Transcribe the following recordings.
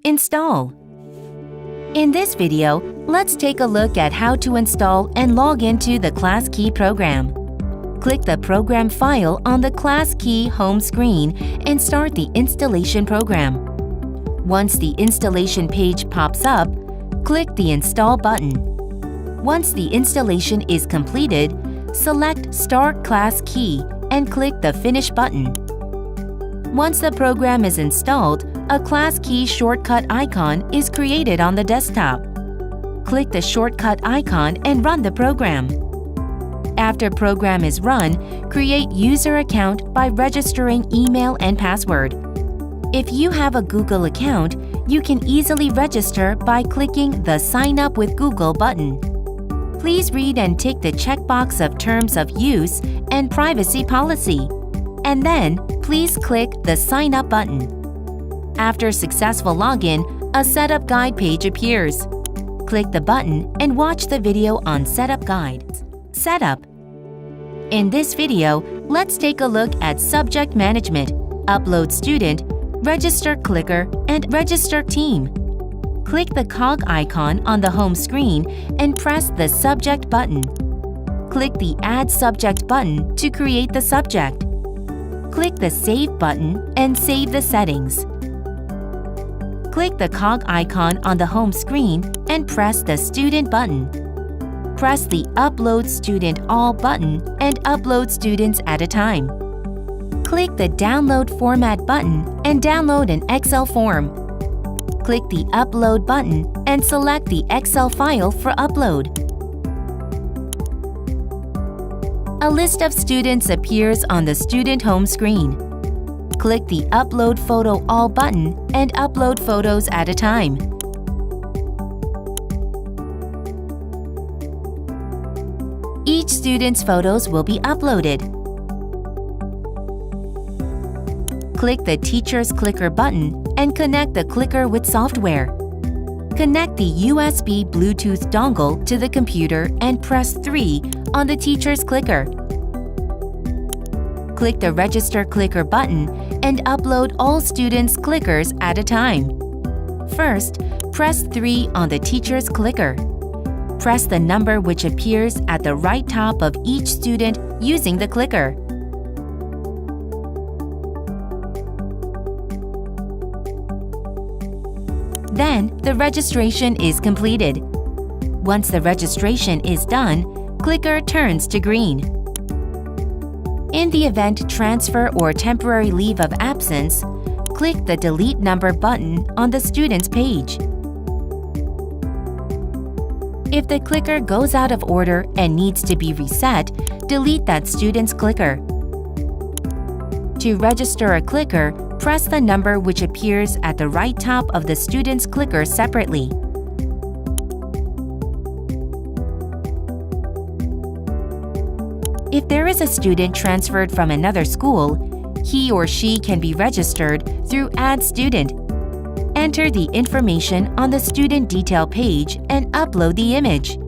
Install. In this video, let's take a look at how to install and log into the Class Key program. Click the program file on the Class Key home screen and start the installation program. Once the installation page pops up, click the Install button. Once the installation is completed, select Start Class Key and click the Finish button. Once the program is installed, a Class Key shortcut icon is created on the desktop. Click the shortcut icon and run the program. After program is run, create user account by registering email and password. If you have a Google account, you can easily register by clicking the Sign Up with Google button. Please read and tick the checkbox of Terms of Use and Privacy Policy, and then please click the Sign Up button. After successful login, a Setup Guide page appears. Click the button and watch the video on Setup Guide. Setup. In this video, let's take a look at Subject Management, Upload Student, Register Clicker, and Register Team. Click the cog icon on the home screen and press the Subject button. Click the Add Subject button to create the subject. Click the Save button and save the settings. Click the cog icon on the home screen and press the Student button. Press the Upload Student All button and upload students at a time. Click the Download Format button and download an Excel form. Click the Upload button and select the Excel file for upload. A list of students appears on the student home screen. Click the Upload Photo All button and upload photos at a time. Each student's photos will be uploaded. Click the Teacher's Clicker button and connect the clicker with software. Connect the USB Bluetooth dongle to the computer and press 3 on the Teacher's Clicker. Click the Register Clicker button and upload all students' clickers at a time. First, press 3 on the Teacher's Clicker. Press the number which appears at the right top of each student using the clicker. Then, the registration is completed. Once the registration is done, clicker turns to green. In the event transfer or temporary leave of absence, click the Delete Number button on the student's page. If the clicker goes out of order and needs to be reset, delete that student's clicker. To register a clicker, press the number which appears at the right top of the student's clicker separately. If there is a student transferred from another school, he or she can be registered through Add Student. Enter the information on the student detail page and upload the image.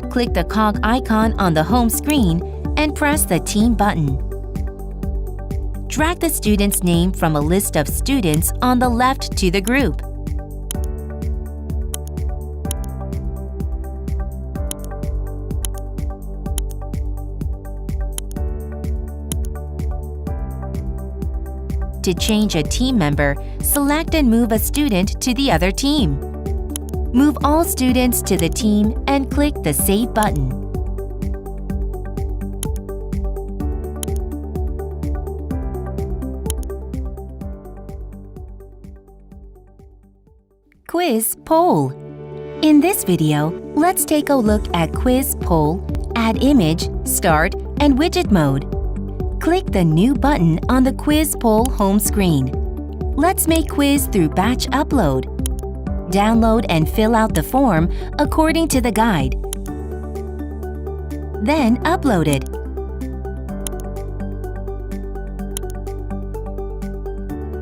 Click the cog icon on the home screen and press the Team button. Drag the student's name from a list of students on the left to the group. To change a team member, select and move a student to the other team. Move all students to the team and click the Save button. Quiz Poll. In this video, let's take a look at Quiz Poll, Add Image, Start, and Widget mode. Click the New button on the Quiz Poll home screen. Let's make quiz through batch upload. Download and fill out the form according to the guide. Then upload it.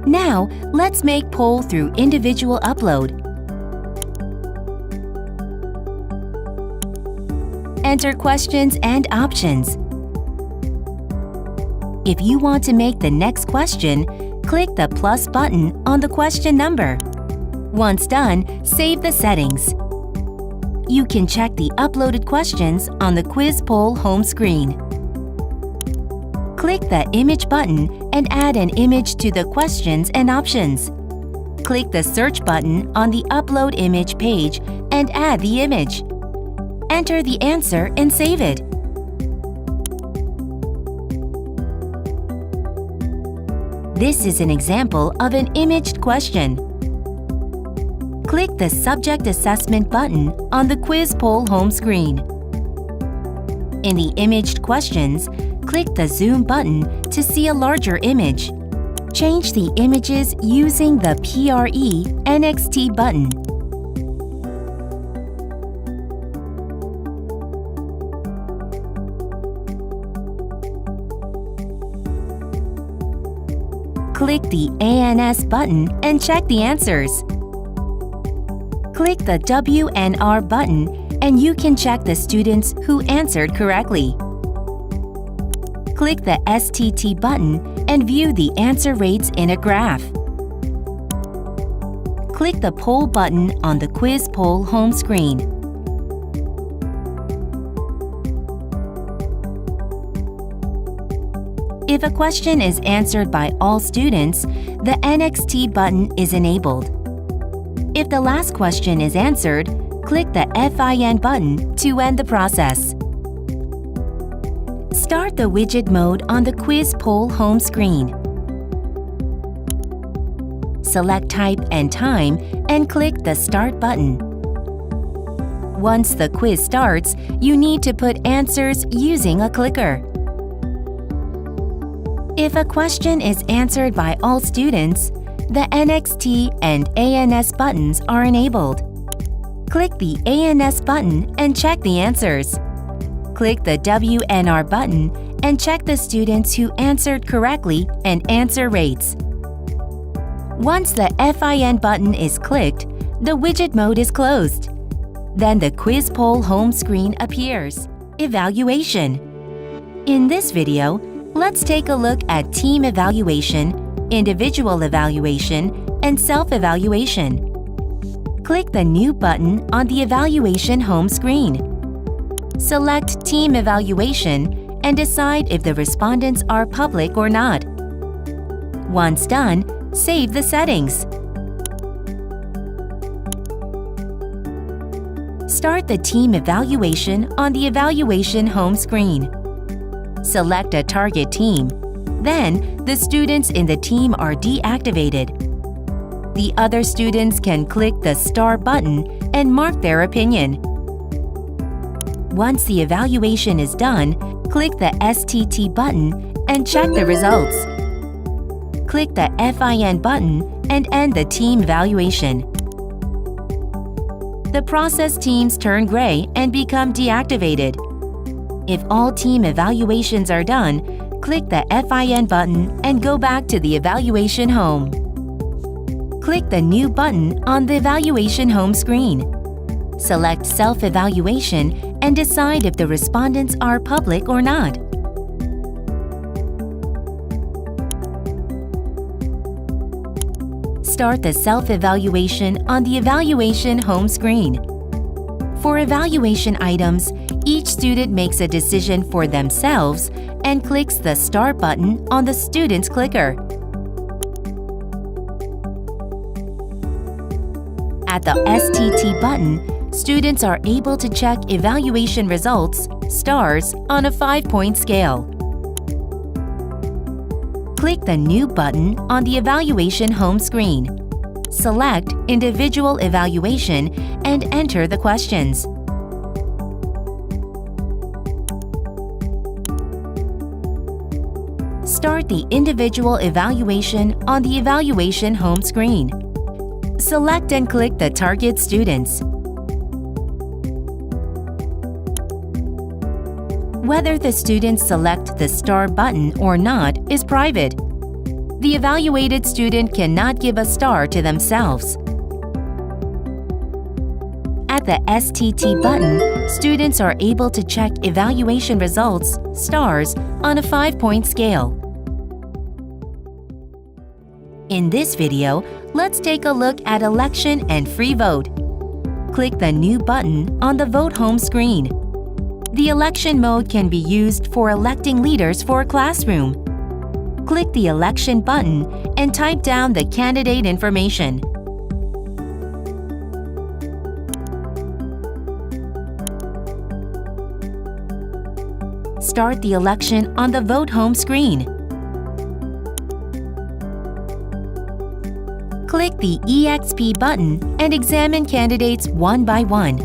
Now, let's make poll through individual upload. enter questions and options. If you want to make the next question, click the plus button on the question number. Once done, save the settings. You can check the uploaded questions on the quiz poll home screen. Click the Image button and add an image to the questions and options. Click the Search button on the Upload Image page and add the image. Enter the answer and save it. This is an example of an imaged question. Click the Subject Assessment button on the quiz poll home screen. In the imaged questions, click the Zoom button to see a larger image. Change the images using the PRE NXT button. Click the ANS button and check the answers. Click the WNR button and you can check the students who answered correctly. Click the STT button and view the answer rates in a graph. Click the Poll button on the quiz poll home screen. If a question is answered by all students, the NXT button is enabled. If the last question is answered, click the FIN button to end the process. Start the widget mode on the quiz poll home screen. Select Type and Time and click the Start button. Once the quiz starts, you need to put answers using a clicker. If a question is answered by all students, the NXT and ANS buttons are enabled. Click the ANS button and check the answers. Click the WNR button and check the students who answered correctly and answer rates. Once the FIN button is clicked, the widget mode is closed. Then the quiz poll home screen appears. Evaluation. In this video, let's take a look at team evaluation, individual evaluation, and self-evaluation. Click the New button on the evaluation home screen. Select Team Evaluation and decide if the respondents are public or not. Once done, save the settings. Start the team evaluation on the evaluation home screen. Select a target team. Then, the students in the team are deactivated. The other students can click the Star button and mark their opinion. Once the evaluation is done, click the STT button and check the results. Click the FIN button and end the team evaluation. The process teams turn gray and become deactivated. If all team evaluations are done, click the FIN button and go back to the evaluation home. Click the New button on the evaluation home screen. Select Self-Evaluation and decide if the respondents are public or not. Start the self-evaluation on the evaluation home screen. For evaluation items, each student makes a decision for themselves and clicks the Start button on the student's clicker. At the STT button, students are able to check evaluation results, stars, on a 5-point scale. Click the New button on the evaluation home screen. Select Individual Evaluation and enter the questions. Start the individual evaluation on the evaluation home screen. Select and click the target students. Whether the students select the Star button or not is private. The evaluated student cannot give a star to themselves. At the STT button, students are able to check evaluation results, stars, on a 5-point scale. In this video, let's take a look at election and free vote. Click the New button on the Vote home screen. The election mode can be used for electing leaders for a classroom. Click the Election button and type down the candidate information. Start the election on the Vote home screen. Click the EXP button and examine candidates one by one.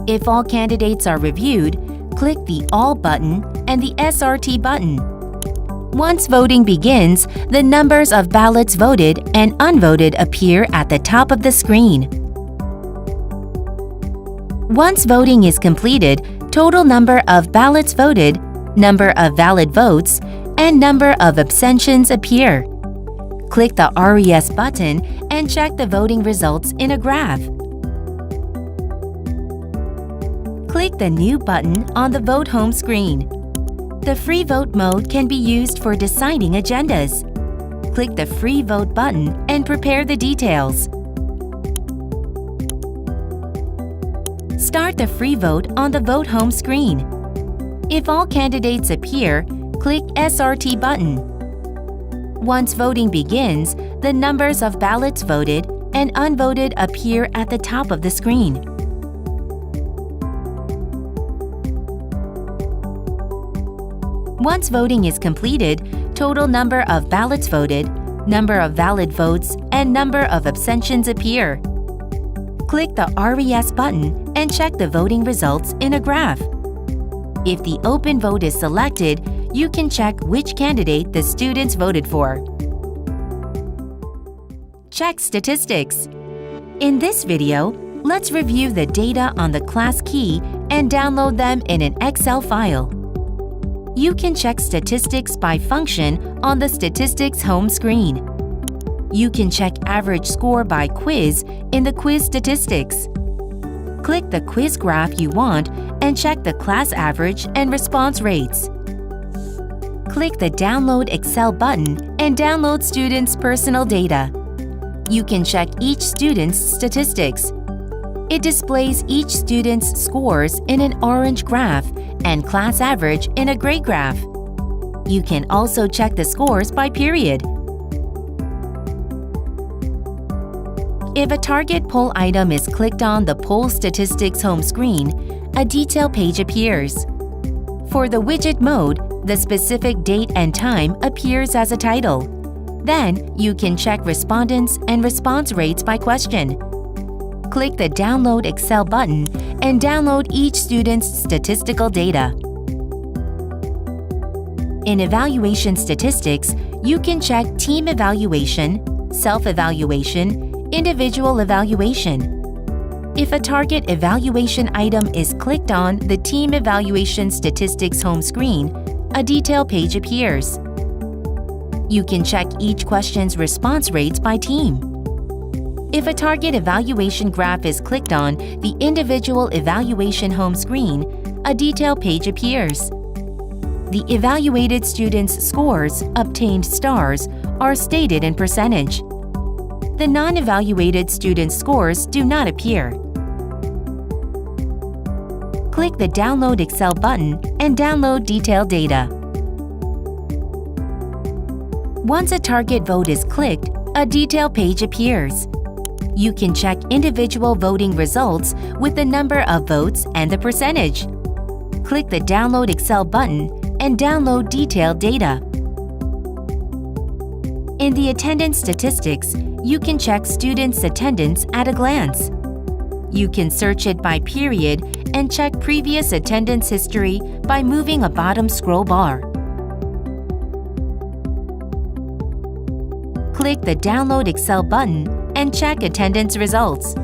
If all candidates are reviewed, click the All button and the SRT button. Once voting begins, the numbers of ballots voted and unvoted appear at the top of the screen. Once voting is completed, total number of ballots voted, number of valid votes, and number of abstentions appear. Click the RES button and check the voting results in a graph. Click the New button on the Vote home screen. The free vote mode can be used for deciding agendas. Click the Free Vote button and prepare the details. Start the free vote on the Vote home screen. If all candidates appear, click SRT button. Once voting begins, the numbers of ballots voted and unvoted appear at the top of the screen. Once voting is completed, total number of ballots voted, number of valid votes, and number of abstentions appear. Click the RES button and check the voting results in a graph. If the open vote is selected, you can check which candidate the students voted for. Check statistics. In this video, let's review the data on the class key and download them in an Excel file. You can check statistics by function on the Statistics home screen. You can check average score by quiz in the Quiz Statistics. Click the quiz graph you want and check the class average and response rates. Click the Download Excel button and download students' personal data. You can check each student's statistics. It displays each student's scores in an orange graph and class average in a gray graph. You can also check the scores by period. If a target poll item is clicked on the Poll Statistics home screen, a detail page appears. For the widget mode, the specific date and time appears as a title. Then, you can check respondents and response rates by question. Click the Download Excel button and download each student's statistical data. In Evaluation Statistics, you can check Team Evaluation, Self-Evaluation, Individual Evaluation. If a target evaluation item is clicked on the Team Evaluation Statistics home screen, a detail page appears. You can check each question's response rates by team. If a target evaluation graph is clicked on the Individual Evaluation home screen, a detail page appears. The evaluated students' scores, obtained stars, are stated in percentage. The non-evaluated students' scores do not appear. Click the Download Excel button and download detailed data. Once a target vote is clicked, a detail page appears. You can check individual voting results with the number of votes and the percentage. Click the Download Excel button and download detailed data. In the Attendance Statistics, you can check students' attendance at a glance. You can search it by period and check previous attendance history by moving a bottom scroll bar. Click the Download Excel button and check attendance results.